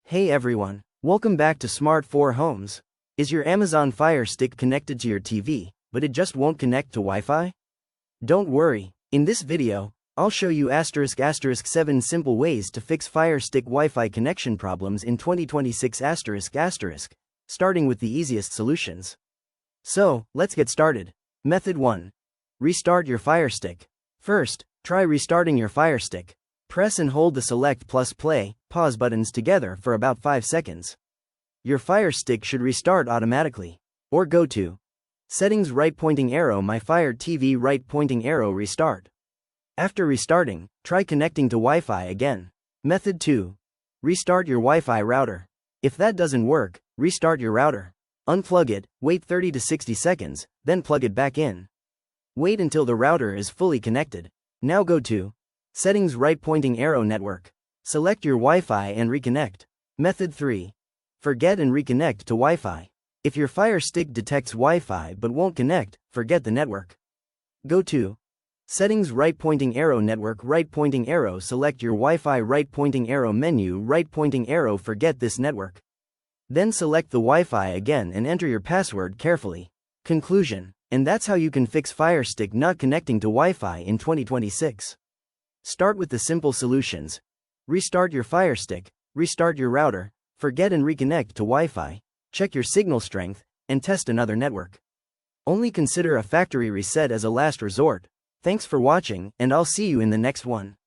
Hey everyone, welcome back to Smart 4 Homes. Is your Amazon Fire Stick connected to your TV, but it just won't connect to Wi-Fi? Don't worry, in this video, I'll show you ***7 simple ways to fix Fire Stick Wi-Fi connection problems in 2026 ***, starting with the easiest solutions. So, let's get started. Method 1. Restart your Fire Stick. First, try restarting your Fire Stick. Press and hold the select plus play, pause buttons together for about 5 seconds. Your Fire Stick should restart automatically. Or go to Settings right pointing arrow My Fire TV right pointing arrow restart. After restarting, try connecting to Wi-Fi again. Method 2. Restart your Wi-Fi router. If that doesn't work, restart your router. Unplug it, wait 30 to 60 seconds, then plug it back in. Wait until the router is fully connected. Now go to Settings right pointing arrow network. Select your Wi-Fi and reconnect. Method 3. Forget and reconnect to Wi-Fi. If your Fire Stick detects Wi-Fi but won't connect, forget the network. Go to Settings right pointing arrow network right pointing arrow select your Wi-Fi right pointing arrow menu right pointing arrow forget this network. Then select the Wi-Fi again and enter your password carefully. Conclusion. And that's how you can fix Fire Stick not connecting to Wi-Fi in 2026. Start with the simple solutions. Restart your Fire Stick, restart your router, forget and reconnect to Wi-Fi, check your signal strength, and test another network. Only consider a factory reset as a last resort. Thanks for watching, and I'll see you in the next one.